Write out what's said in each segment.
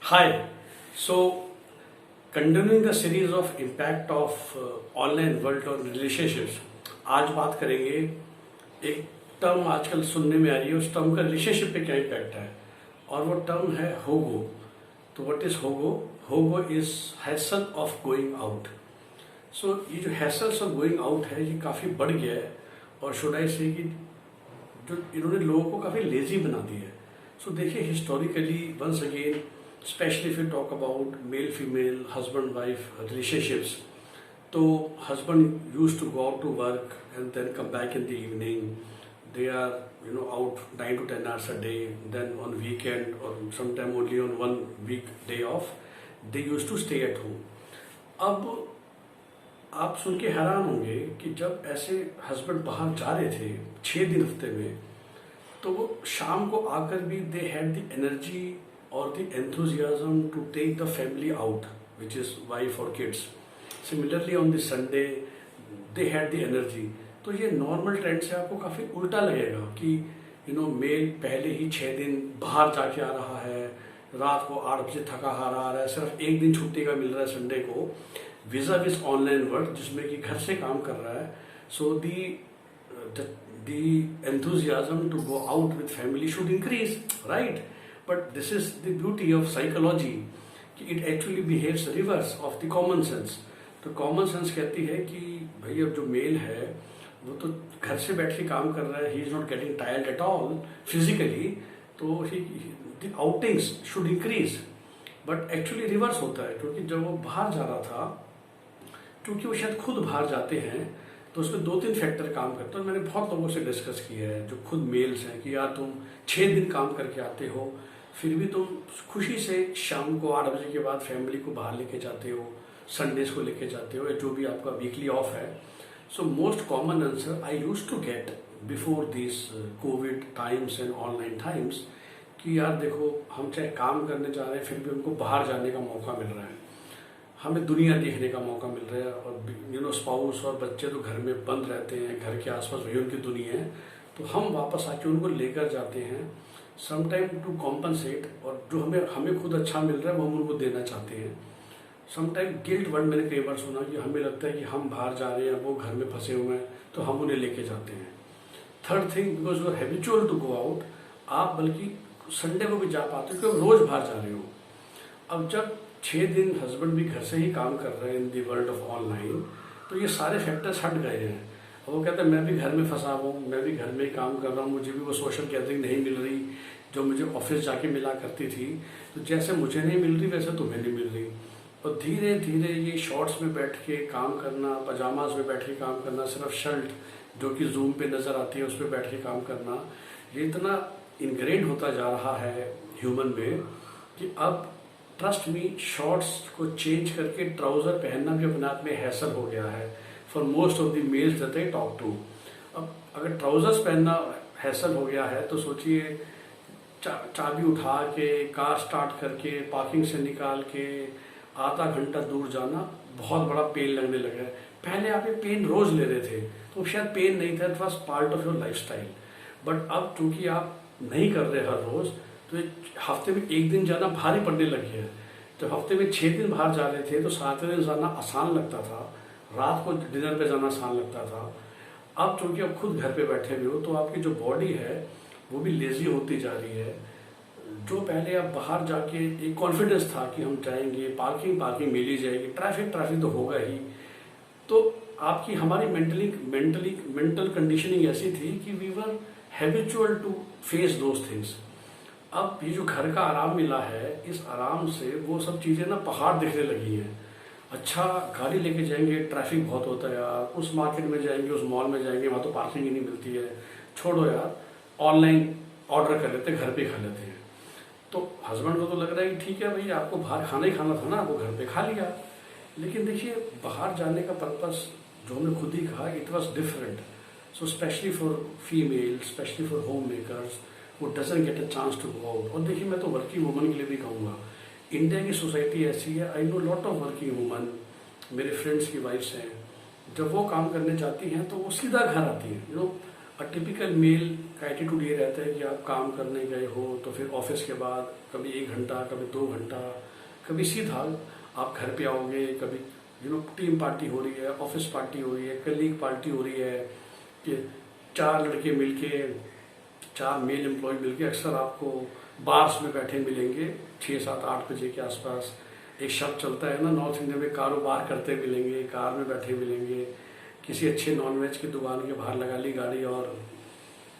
Hi. So, continuing the series of impact of online world on relationships, आज बात करेंगे एक टर्म आजकल सुनने में आ रही है, उस टर्म का रिलेशनशिप पे क्या इम्पैक्ट है, और वो टर्म है होगो। तो what is hogo? Hogo is hassle of going out. So ये जो हैसल्स ऑफ गोइंग आउट है ये काफ़ी बढ़ गया है, और शुड आई से कि जो इन्होंने लोगों को काफ़ी लेजी बना दिया है। सो देखिए, historically once again, especially if you talk about male female husband wife relationships, so husband used to go out to work and then come back in the evening. They are out 9 to 10 hours a day. Then on weekend or sometime only on 1 week day off, they used to stay at home. अब आप सुन के हैरान होंगे कि जब ऐसे husband बाहर जा रहे थे 6 दिन हफ्ते में, तो वो शाम को आकर भी they had the energy or the enthusiasm to take the family out, which is wife or kids. Similarly on the Sunday they had the energy. तो ये नॉर्मल ट्रेंड से आपको काफ़ी उल्टा लगेगा कि मेल पहले ही 6 दिन बाहर जाके आ रहा है, रात को 8 बजे थका हारा आ रहा है, सिर्फ एक दिन छुट्टी का मिल रहा है संडे को, विजा विज ऑनलाइन वर्क जिसमें कि घर से काम कर रहा है. सो दी enthusiasm to go out with family should increase, right? But this is the beauty of psychology कि it actually behaves reverse of the common sense. तो common sense कहती है कि भाई अब जो मेल है वो तो घर से बैठ के काम कर रहा है, he is not getting tired at all physically, तो the outings should increase. But actually reverse होता है, क्योंकि जब वो बाहर जा रहा था, क्योंकि वो शायद खुद बाहर जाते हैं, तो उसमें 2-3 फैक्टर काम करते हैं. मैंने बहुत लोगों से डिस्कस किया है जो खुद मेल्स हैं कि यार तुम 6 दिन काम करके आते हो, फिर भी तुम खुशी से शाम को 8 बजे के बाद फैमिली को बाहर लेके जाते हो, संडेज को लेके जाते हो, या जो भी आपका वीकली ऑफ है. So most common answer I used to get before this covid times and online times कि यार देखो, हम चाहे काम करने जा रहे हैं फिर भी हमको बाहर जाने का मौका मिल रहा है, हमें दुनिया देखने का मौका मिल रहा है. और स्पाउस और बच्चे तो घर में बंद रहते हैं, घर के आसपास वही उनकी दुनिया है, तो हम वापस आके उनको लेकर जाते हैं समटाइम टू कॉम्पनसेट, और जो हमें खुद अच्छा मिल रहा है वो हम उनको देना चाहते हैं. समटाइम गिल्ट वर्ड मैंने कई बार सुना कि हमें लगता है कि हम बाहर जा रहे हैं, वो घर में फंसे हुए हैं, तो हम उन्हें लेके जाते हैं. Third thing, because you are habitual to go out, आप बल्कि संडे को भी जा पाते हो क्योंकि रोज बाहर जा रहे हो. अब जब 6 दिन हस्बैंड भी घर से ही काम कर रहे हैं इन दी वर्ल्ड ऑफ ऑनलाइन, तो ये सारे फैक्टर्स हट गए हैं. वो कहता है मैं भी घर में फंसा हूँ, मैं भी घर में ही काम कर रहा हूँ, मुझे भी वो सोशल गैदरिंग नहीं मिल रही जो मुझे ऑफिस जाके मिला करती थी, तो जैसे मुझे नहीं मिल रही वैसे तुम्हें नहीं मिल रही. और धीरे धीरे ये शॉर्ट्स में बैठ के काम करना, पजामाज में बैठ के काम करना, सिर्फ शर्ट जो कि जूम पे नज़र आती है उस पर बैठ के काम करना, ये इतना इनग्रेड होता जा रहा है ह्यूमन में कि अब ट्रस्ट मी, शॉर्ट्स को चेंज करके ट्राउज़र पहनना भी अपने आप में हैसल हो गया है for most of the males that I talk to. अब अगर ट्राउजर्स पहनना हैसल हो गया है, तो सोचिए चाबी उठा के, कार स्टार्ट करके, पार्किंग से निकाल के आधा घंटा दूर जाना बहुत बड़ा पेन लगने लगा है. पहले आप ये पेन रोज ले रहे थे तो शायद पेन नहीं था, it was part of your life style. But अब चूंकि आप नहीं कर रहे हर रोज, तो हफ्ते में 1 दिन जाना भारी पड़ने लगी है. जब हफ्ते में 6 दिन बाहर जा रहे थे तो 7वें दिन जाना आसान लगता था, रात को डिनर पे जाना आसान लगता था. अब चूंकि आप खुद घर पे बैठे हुए हो, तो आपकी जो बॉडी है वो भी लेजी होती जा रही है. जो पहले आप बाहर जाके एक कॉन्फिडेंस था कि हम जाएंगे, पार्किंग मिल ही जाएगी, ट्रैफिक तो होगा ही, तो आपकी हमारी मेंटल कंडीशनिंग ऐसी थी कि we were habitual to face those things. अब ये जो घर का आराम मिला है, इस आराम से वो सब चीज़ें ना पहाड़ दिखने लगी हैं. अच्छा, गाड़ी लेके जाएंगे, ट्रैफिक बहुत होता है यार, उस मार्केट में जाएंगे, उस मॉल में जाएंगे, वहाँ तो पार्किंग ही नहीं मिलती है, छोड़ो यार, ऑनलाइन ऑर्डर कर लेते, घर पे खा लेते हैं. तो हस्बैंड को तो लग रहा है कि ठीक है भाई, आपको बाहर खाना ही खाना था ना, आपको घर पे खा लिया. लेकिन देखिए, बाहर जाने का पर्पस जो हमने खुद ही कहा, it was different. So specially for female, specially for home makers वो doesn't get a chance to go out. और देखिए, मैं तो वर्किंग वुमन के लिए भी कहूँगा, इंडिया की सोसाइटी ऐसी है, I know lot of working woman, मेरे फ्रेंड्स की वाइफ्स हैं, जब वो काम करने जाती हैं तो वो सीधा घर आती हैं. टिपिकल मेल का एटीट्यूड ये रहता है कि आप काम करने गए हो तो फिर ऑफिस के बाद कभी 1 घंटा, कभी 2 घंटा, कभी सीधा आप घर पे आओगे, कभी टीम पार्टी हो रही है, ऑफिस पार्टी हो रही है, कलीग पार्टी हो रही है, कि 4 लड़के मिलके, 4 मेल एम्प्लॉय मिलके अक्सर आपको बार्स में बैठे मिलेंगे 6, 7, 8 बजे के आसपास। एक शब्द चलता है ना नॉर्थ इंडिया में, कारोबार करते मिलेंगे, कार में बैठे मिलेंगे, किसी अच्छे नॉनवेज की दुकान के बाहर लगा ली गाड़ी और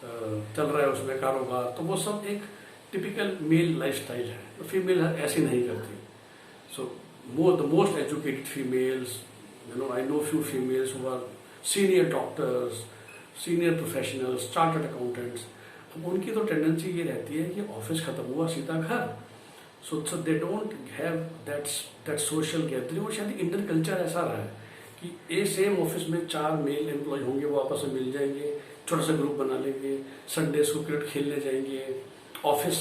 चल रहा है उसमें कारोबार। तो वो सब एक टिपिकल मेल लाइफस्टाइल है। तो फीमेल ऐसी नहीं करती। So the most educated females, I know few females who are senior doctors, senior professionals, chartered accountants. अब उनकी तो टेंडेंसी ये रहती है कि ऑफिस खत्म हुआ सीधा घर। So they don't have that social gathering. और शायद इंडियन कल्चर ऐसा रहा है कि ए सेम ऑफिस में 4 मेल एम्प्लॉय होंगे, वो आपस में मिल जाएंगे, छोटा सा ग्रुप बना लेंगे, संडेज को क्रिकेट खेलने जाएंगे ऑफिस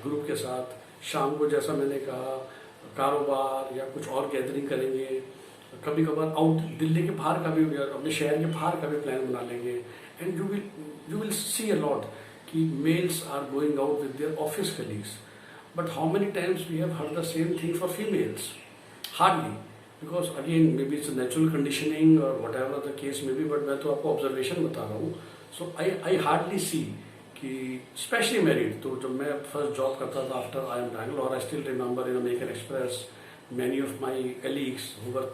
ग्रुप के साथ, शाम को जैसा मैंने कहा कारोबार या कुछ और गैदरिंग करेंगे, कभी कभार आउट दिल्ली के बाहर का भी, अपने शहर के बाहर का भी प्लान बना लेंगे। And you will see a lot कि males are going out with their office colleagues. But how many times we have heard the same thing for females? Hardly, because again maybe it's a natural conditioning or whatever the case may be, but मैं तो आपको observation बता रहा हूँ। सो I hardly see कि specially married, तो जब मैं फर्स्ट जॉब करता था after I am Bangalore, I still remember in American express many of my colleagues who were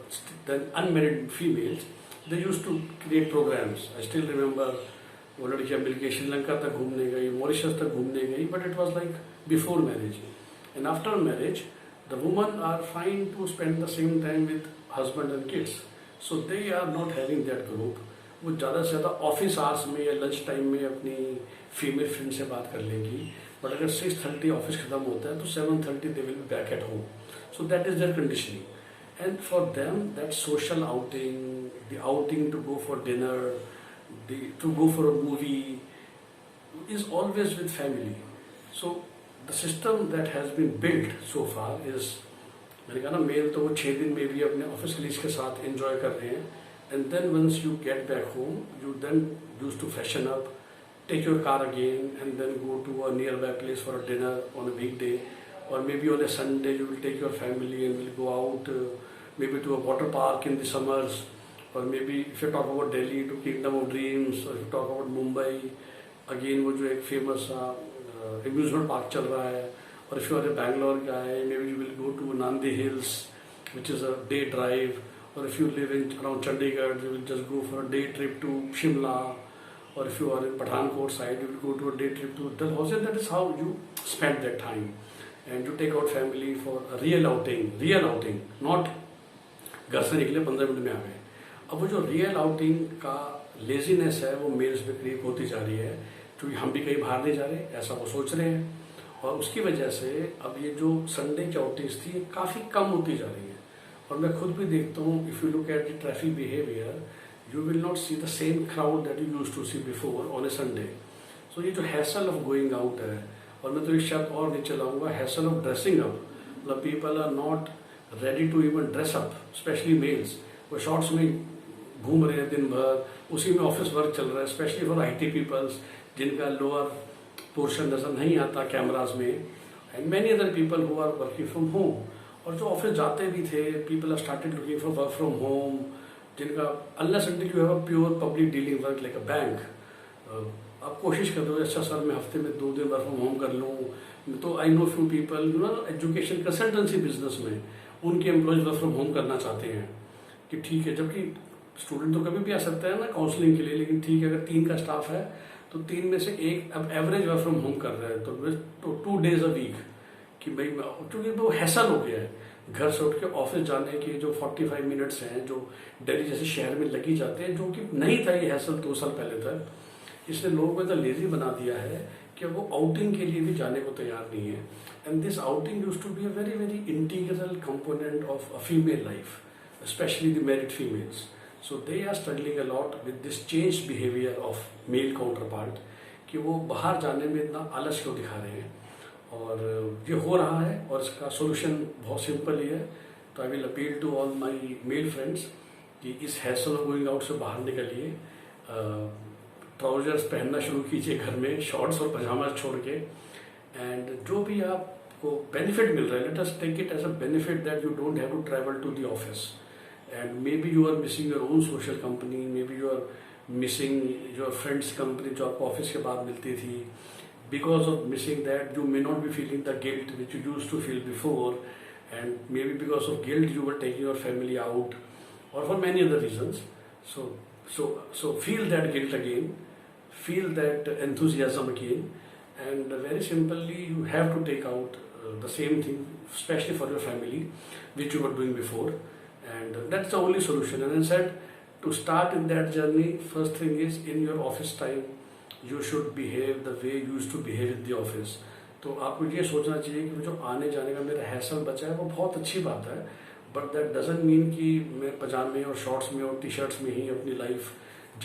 then unmarried females, they used to create programs. I still remember वो लड़कियाँ मिलके श्रीलंका तक घूमने गई, मॉरिशस तक घूमने गई, but it was like before marriage. And after marriage the women are fine to spend the same time with husband and kids, so they are not having that group. वो ज़्यादा से ज़्यादा ऑफिस आवर्स में या lunch time में अपनी female friend से बात कर लेंगी, बट अगर 6:30 ऑफिस खत्म होता है तो 7:30 they will be back at home. So that is their conditioning. And for them that social outing, the outing to go for dinner, to go for a movie is always with family. So the system that has been built so far is, मैंने कहा ना mail तो वो 6 दिन में भी अपने office colleagues के साथ एंजॉय कर रहे हैं, and then once you get back home you then use to freshen up, take your car again and then go to a nearby place for a dinner on a weekday, or maybe on a Sunday you will take your family and will go out maybe to a water park in the summers, or maybe if you talk about Delhi to Kingdom of Dreams, or if you talk about Mumbai again वो जो एक famous amusement park चल रहा है, or if you are a Bangalore guy maybe you will go to Nandi Hills which is a day drive, or if you live in around Chandigarh you will just go for a day trip to Shimla, or if you are in Pathankot side you will go to a day trip to Dalhousie. That is how you spend that time, and you take out family for a real outing, not घर से निकले 15 minute में आ गए. अब वो जो real outing का laziness है वो मेल्स में क्रिएट होती जा रही है, क्योंकि हम भी कहीं बाहर नहीं जा रहे ऐसा वो सोच रहे हैं, और उसकी वजह से अब ये जो संडे की आउटिंग्स थी काफ़ी कम होती जा रही है. और मैं खुद भी देखता हूँ, if you look at the traffic behaviour you will not see the same crowd that you used to see before on a Sunday. So ये जो hassle of going out है, और मैं तो एक शब्द और नहीं चलाऊंगा, hassle of dressing up. मतलब people are not ready to even dress up, especially males. वो shorts में घूम रहे हैं दिन भर, उसी में ऑफिस वर्क चल रहा है, especially for IT peoples जिनका लोअर पोर्शन नजर नहीं आता कैमराज में, and many other people who are working from home. और जो ऑफिस जाते भी थे, people have started looking for work from home, जिनका unless until you have a pure public dealing work like a bank, आप कोशिश कर दो अच्छा सर मैं हफ्ते में 2 दिन वर्क फ्रॉम होम कर लूँ. तो आई know few people education consultancy business में उनके एम्प्लॉयज वर्क फ्रॉम होम करना चाहते हैं कि ठीक है, जबकि स्टूडेंट तो कभी भी आ सकता है ना काउंसलिंग के लिए, लेकिन ठीक है अगर 3 का स्टाफ है तो 3 में से एक अब एवरेज वर्क फ्रॉम होम कर रहा है तो 2 days a week कि भाई, क्योंकि वो हैसल हो गया है घर से उठ के ऑफिस जाने के जो 45 मिनट्स हैं जो दिल्ली जैसे शहर में लगी जाते हैं, जो कि नहीं था ये हैसल 2 साल पहले तक. इसने लोगों को इतना लेजी बना दिया है कि वो आउटिंग के लिए भी जाने को तैयार नहीं है. And this outing used to be a very very integral component of a female life, specially the married females. So they are struggling a lot with this change behaviour of male counterpart कि वो बाहर जाने में इतना आलस क्यों दिखा रहे हैं. और ये हो रहा है और इसका सोल्यूशन बहुत सिंपल ही है. तो I will appeal to all my male friends कि इस हैसल ऑफ गोइंग आउट से बाहर निकलिए. ट्राउजर्स पहनना शुरू कीजिए घर में, शॉर्ट्स और पजामा छोड़ के। एंड जो भी आपको बेनिफिट मिल रहा है, let us take it as a benefit that you don't have to travel to the office, and maybe you are missing your own social company, maybe you are missing your friends company जो आपको office के बाद मिलती थी। Because of missing that, you may not be feeling the guilt which you used to feel before, and maybe because of guilt you were taking your family out, or for many other reasons. So feel that guilt again, feel that enthusiasm again, and very simply you have to take out the same thing, especially for your family, which you were doing before, and that's the only solution. And I said, to start in that journey, first thing is in your office time you should behave the way you used to behave in the office. तो आपको ये सोचना चाहिए कि जो आने जाने का मेरा हैसल बचा है वो बहुत अच्छी बात है, बट दैट डजंट मीन कि मैं पजामे और शॉर्ट्स में और टी शर्ट्स में ही अपनी लाइफ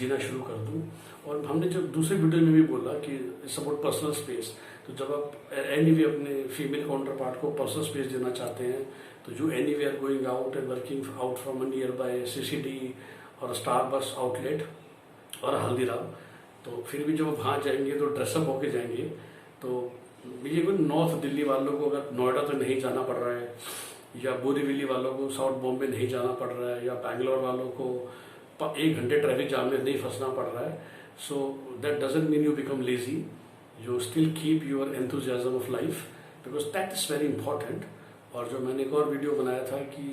जीना शुरू कर दूं। और हमने जो दूसरे वीडियो में भी बोला कि इट्स अबाउट पर्सनल स्पेस, तो जब आप एनीवे अपने फीमेल काउंटर पार्ट को पर्सनल स्पेस देना चाहते हैं, तो you anyway are going out and working out from a nearby CCD और स्टारबक्स आउटलेट और हल्दीराम, तो फिर भी जब वहाँ जाएंगे तो ड्रेसअप होके जाएंगे। तो ये कोई नॉर्थ दिल्ली वालों को अगर नोएडा तो नहीं जाना पड़ रहा है, या बोरीवली वालों को साउथ बॉम्बे नहीं जाना पड़ रहा है, या बैंगलोर वालों को 1 घंटे ट्रैफिक जाम में नहीं फंसना पड़ रहा है, so that doesn't mean you become lazy, you still keep your enthusiasm of life, because that is very important. और जो मैंने एक और वीडियो बनाया था कि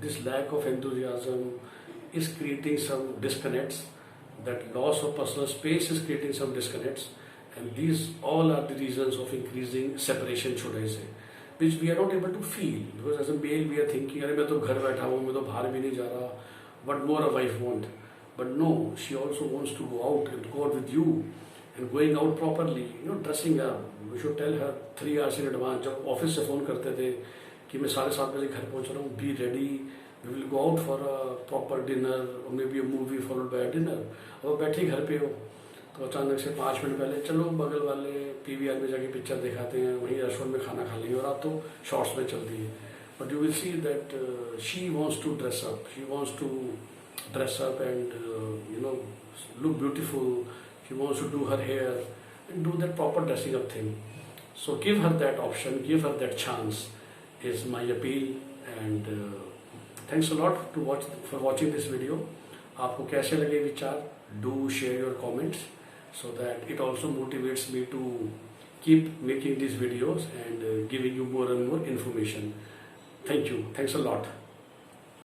this lack of enthusiasm is creating some disconnects, that loss of personal space is creating some disconnects, and these all are the reasons of increasing separation, should I say, which we are not able to feel, because as a male we are thinking, अरे मैं तो घर बैठा हूँ, मैं तो बाहर भी नहीं जा रहा, what more a wife want? But no, she also wants to go out and go out with you, and going out properly, dressing up. We should tell her 3 hours in advance, जब office से phone करते थे कि मैं 7:30 बजे घर पहुँच रहा हूँ, be ready, we will go out for a proper dinner or maybe a movie followed by a dinner. अब बैठे घर पे हो तो अचानक से 5 मिनट पहले चलो बगल वाले PVR में जाके पिक्चर दिखाते हैं, वहीं रेस्टोरेंट में खाना खा लेंगे, और आप तो शॉर्ट्स में चलती है। But you will see that she wants to dress up, she wants to dress up and look beautiful, she wants to do her hair and do that proper dressing up thing. So give her that option, give her that chance is my appeal. And thanks a lot for watching this video. आपको कैसे लगे विचार? Do share your comments so that it also motivates me to keep making these videos and giving you more and more information. Thank you. Thanks a lot.